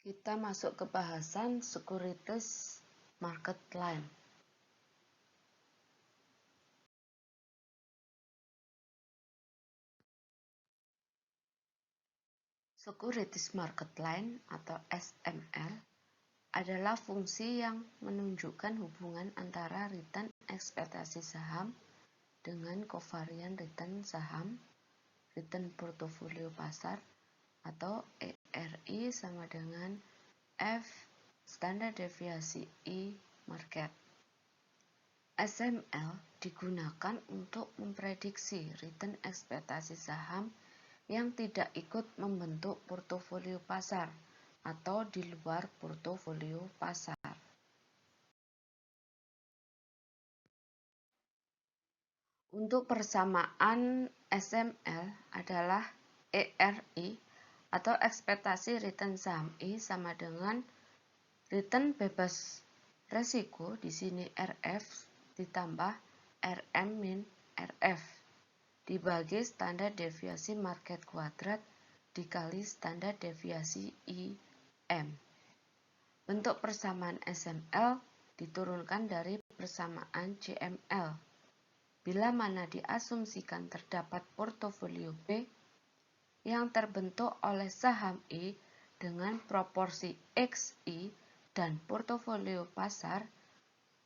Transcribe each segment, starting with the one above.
Kita masuk ke bahasan Securities Market Line. Securities Market Line atau SML adalah fungsi yang menunjukkan hubungan antara return ekspektasi saham dengan kovarian return saham, return portofolio pasar, atau ERI sama dengan F standar deviasi I market. SML digunakan untuk memprediksi return ekspektasi saham yang tidak ikut membentuk portofolio pasar atau di luar portofolio pasar. Untuk persamaan SML adalah ERI atau ekspektasi return saham I sama dengan return bebas resiko, di sini RF ditambah RM min RF dibagi standar deviasi market kuadrat dikali standar deviasi IM. Bentuk persamaan SML diturunkan dari persamaan CML. Bila mana diasumsikan terdapat portofolio B yang terbentuk oleh saham I dengan proporsi XI dan portofolio pasar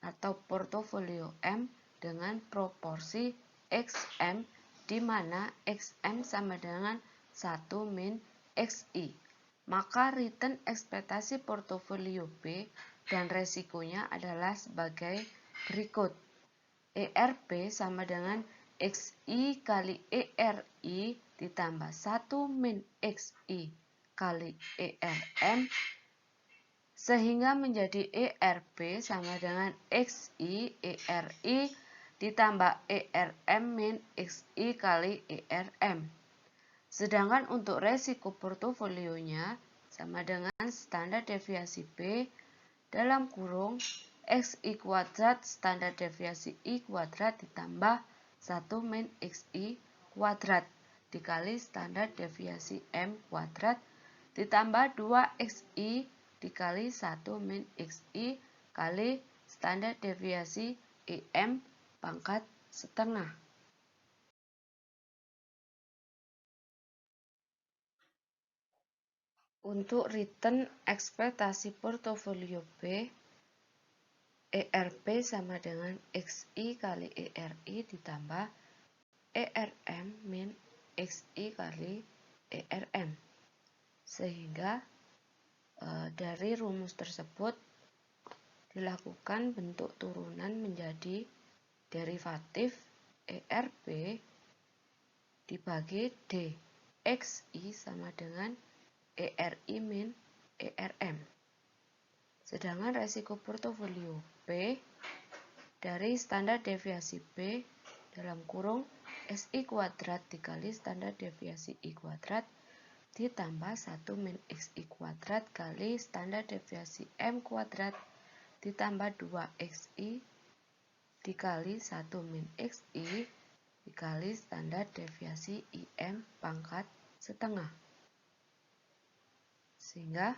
atau portofolio M dengan proporsi XM, di mana XM sama dengan 1 min XI, maka return ekspektasi portofolio B dan resikonya adalah sebagai berikut. ERP sama dengan XI kali ERI ditambah 1 min XI kali ERM, sehingga menjadi ERP sama dengan XI ERI ditambah ERM min XI kali ERM. Sedangkan untuk resiko portofolionya sama dengan standar deviasi B dalam kurung XI kuadrat standar deviasi I kuadrat ditambah 1 min XI kuadrat dikali standar deviasi M kuadrat ditambah 2 XI dikali 1 min XI kali standar deviasi IM pangkat setengah. Untuk return ekspektasi portofolio B, ERP sama dengan XI kali ERI ditambah ERM min XI kali ERM. Sehingga dari rumus tersebut dilakukan bentuk turunan menjadi derivatif ERP dibagi D. XI sama dengan ERI min ERM. Sedangkan resiko portofolio P dari standar deviasi P dalam kurung SI kuadrat dikali standar deviasi I kuadrat ditambah 1 min XI kuadrat kali standar deviasi M kuadrat ditambah 2 XI dikali 1 min XI dikali standar deviasi IM pangkat setengah. Sehingga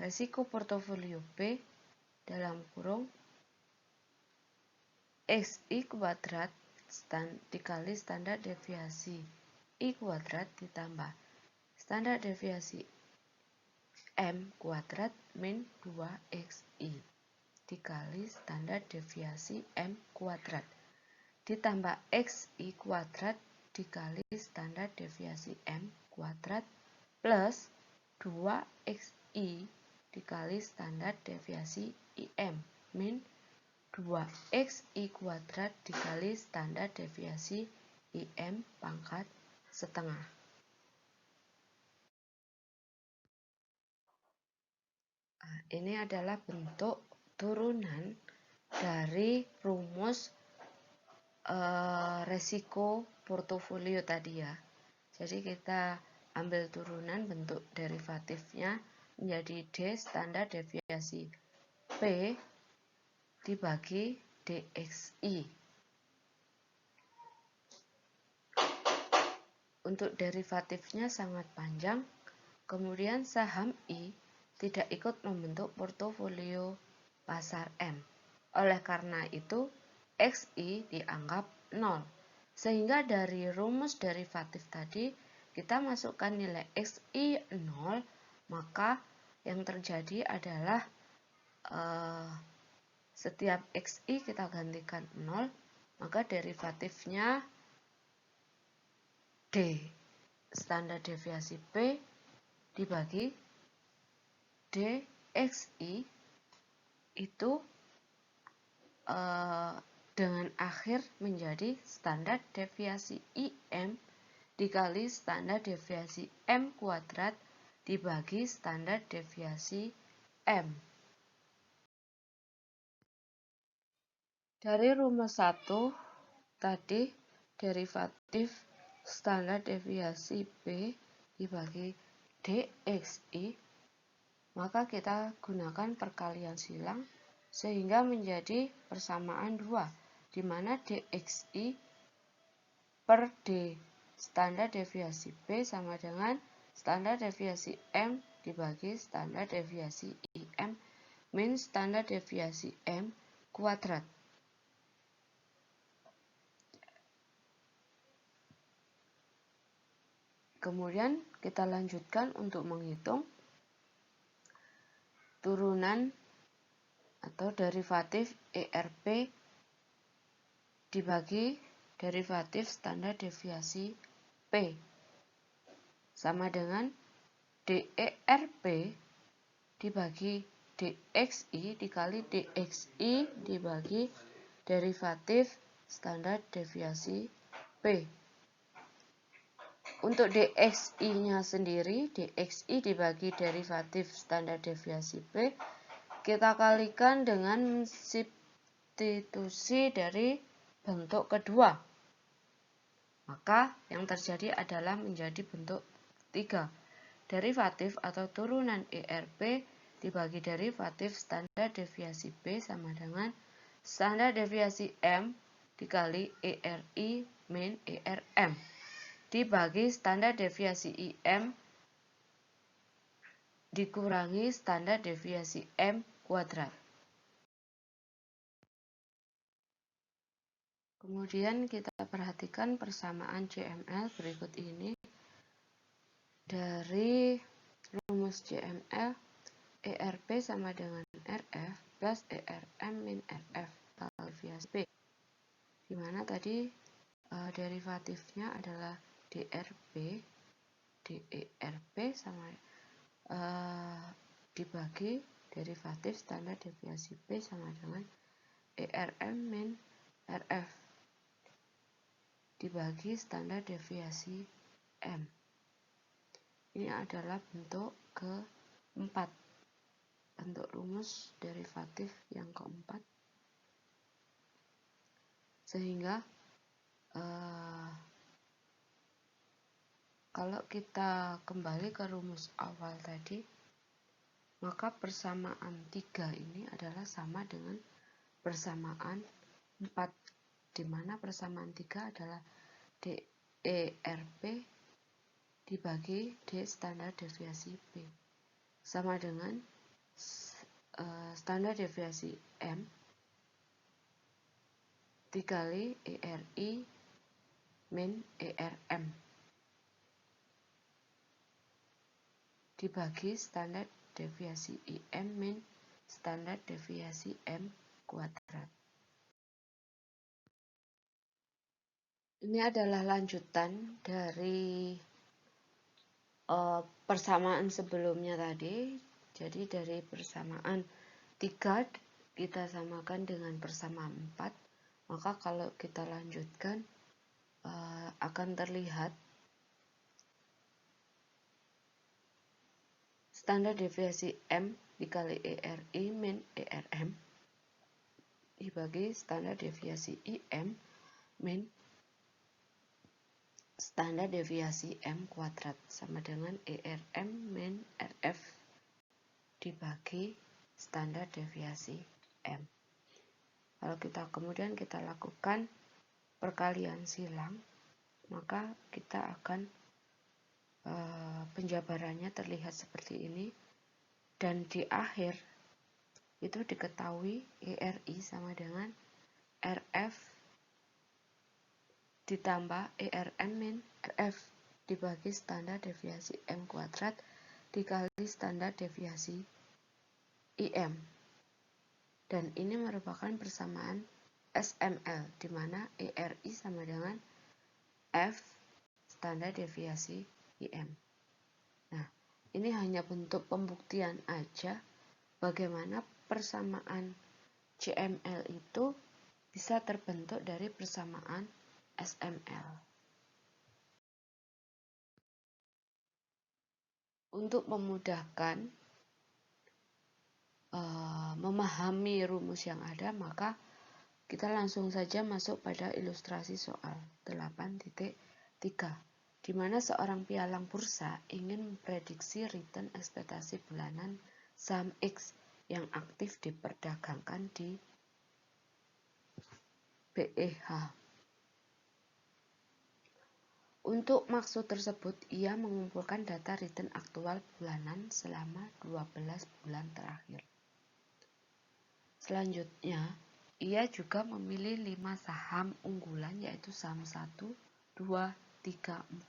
resiko portofolio P dalam kurung XI kuadrat dikali standar deviasi I kuadrat ditambah standar deviasi M kuadrat min 2XI dikali standar deviasi M kuadrat ditambah XI kuadrat dikali standar deviasi M kuadrat plus 2XI dikali standar deviasi IM min 2XI kuadrat dikali standar deviasi IM pangkat setengah. Nah, ini adalah bentuk turunan dari rumus resiko portofolio tadi ya. Jadi kita ambil turunan bentuk derivatifnya menjadi D standar deviasi P dibagi DXI. Untuk derivatifnya sangat panjang. Kemudian saham I tidak ikut membentuk portofolio pasar M. Oleh karena itu, XI dianggap 0. Sehingga dari rumus derivatif tadi, kita masukkan nilai XI 0, maka yang terjadi adalah setiap XI kita gantikan 0, maka derivatifnya D, standar deviasi P, dibagi DXI itu dengan akhir menjadi standar deviasi IM dikali standar deviasi M kuadrat dibagi standar deviasi M. Dari rumus 1 tadi derivatif standar deviasi P dibagi DXI, maka kita gunakan perkalian silang sehingga menjadi persamaan 2, di mana DXI per D standar deviasi P sama dengan standar deviasi M dibagi standar deviasi IM min standar deviasi M kuadrat. Kemudian kita lanjutkan untuk menghitung turunan atau derivatif ERP dibagi derivatif standar deviasi P sama dengan DERP dibagi DXI dikali DXI dibagi derivatif standar deviasi P. Untuk DXI-nya sendiri, DXI dibagi derivatif standar deviasi P, kita kalikan dengan substitusi dari bentuk kedua. Maka yang terjadi adalah menjadi bentuk 3. Derivatif atau turunan ERP dibagi derivatif standar deviasi P sama dengan standar deviasi M dikali ERI min ERM dibagi standar deviasi IM dikurangi standar deviasi M kuadrat. Kemudian kita perhatikan persamaan CML berikut ini. Dari rumus CML, ERP sama dengan RF plus ERM min RF kali deviasi P. Dimana tadi derivatifnya adalah DRP, DERP sama dibagi derivatif standar deviasi P sama dengan ERM min RF dibagi standar deviasi M. Ini adalah bentuk keempat, bentuk rumus derivatif yang keempat. Sehingga kalau kita kembali ke rumus awal tadi, maka persamaan 3 ini adalah sama dengan persamaan 4, di mana persamaan 3 adalah DERP dibagi D standar deviasi P sama dengan standar deviasi M dikali ERI min ERM dibagi standar deviasi IM min standar deviasi M kuadrat. Ini adalah lanjutan dari persamaan sebelumnya tadi. Jadi dari persamaan 3 kita samakan dengan persamaan 4. Maka kalau kita lanjutkan akan terlihat standar deviasi M dikali ERI min ERM dibagi standar deviasi IM min standar deviasi M kuadrat sama dengan ERM min RF dibagi standar deviasi M. Kalau kita kemudian kita lakukan perkalian silang, maka kita akan penjabarannya terlihat seperti ini, dan di akhir itu diketahui ERI sama dengan RF ditambah ERM min RF dibagi standar deviasi M kuadrat dikali standar deviasi IM. Dan ini merupakan persamaan SML, di mana ERI sama dengan F standar deviasi IM. Nah, ini hanya bentuk pembuktian aja bagaimana persamaan CML itu bisa terbentuk dari persamaan SML. Untuk memudahkan memahami rumus yang ada, maka kita langsung saja masuk pada ilustrasi soal 8.3, di mana seorang pialang bursa ingin memprediksi return ekspektasi bulanan saham X yang aktif diperdagangkan di BEH. Untuk maksud tersebut, ia mengumpulkan data return aktual bulanan selama 12 bulan terakhir. Selanjutnya, ia juga memilih 5 saham unggulan, yaitu saham 1, 2, 3,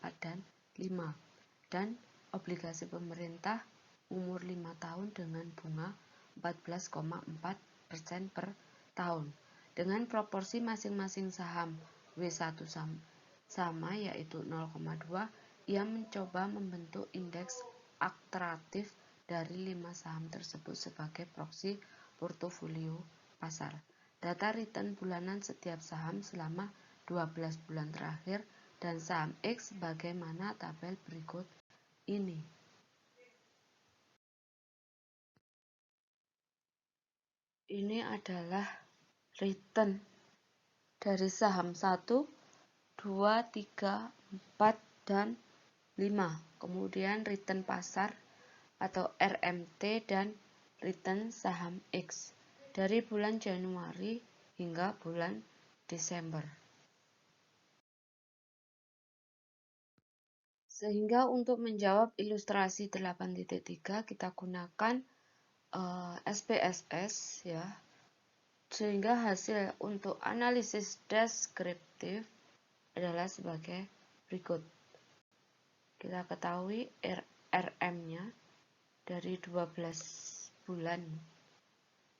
4, dan 5, dan obligasi pemerintah umur 5 tahun dengan bunga 14,4% per tahun. Dengan proporsi masing-masing saham W1 sama yaitu 0,2, ia mencoba membentuk indeks atraktif dari 5 saham tersebut sebagai proksi portofolio pasar. Data return bulanan setiap saham selama 12 bulan terakhir dan saham X bagaimana tabel berikut ini. Ini adalah return dari saham 1, 2, 3, 4, dan 5. Kemudian return pasar atau RMT dan return saham X dari bulan Januari hingga bulan Desember. Sehingga untuk menjawab ilustrasi 8.3 kita gunakan SPSS ya. Sehingga hasil untuk analisis deskriptif adalah sebagai berikut. Kita ketahui RM-nya dari 12 bulan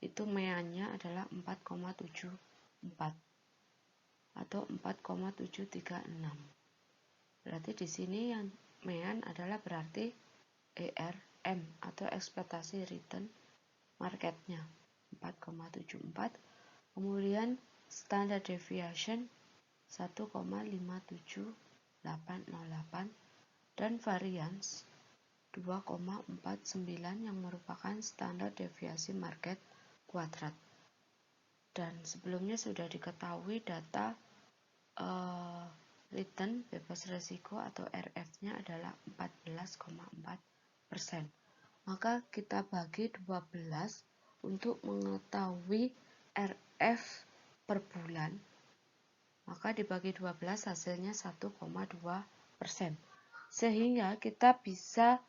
itu meannya adalah 4,74 atau 4,736. Berarti di sini yang mean adalah berarti ERM atau ekspektasi return marketnya 4,74. Kemudian standard deviation 1,57808 dan variance 2,49 yang merupakan standar deviasi market kuadrat. Dan sebelumnya sudah diketahui data return bebas risiko atau RF-nya adalah 14,4%. Maka kita bagi 12 untuk mengetahui RF per bulan. Maka dibagi 12 hasilnya 1,2%. Sehingga kita bisa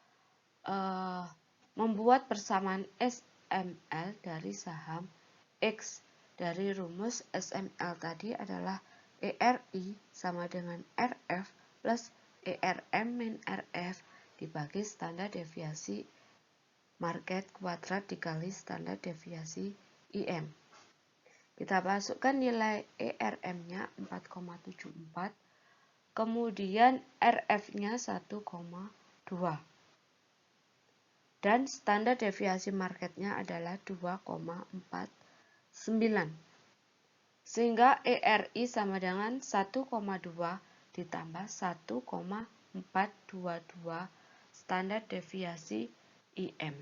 membuat persamaan SML dari saham X. Dari rumus SML tadi adalah ERI sama dengan RF plus ERM min RF dibagi standar deviasi market kuadrat dikali standar deviasi IM. Kita masukkan nilai ERM-nya 4,74, kemudian RF-nya 1,2. Dan standar deviasi marketnya adalah 2,49. Sehingga ERI sama dengan 1,2 ditambah 1,422 standar deviasi IM.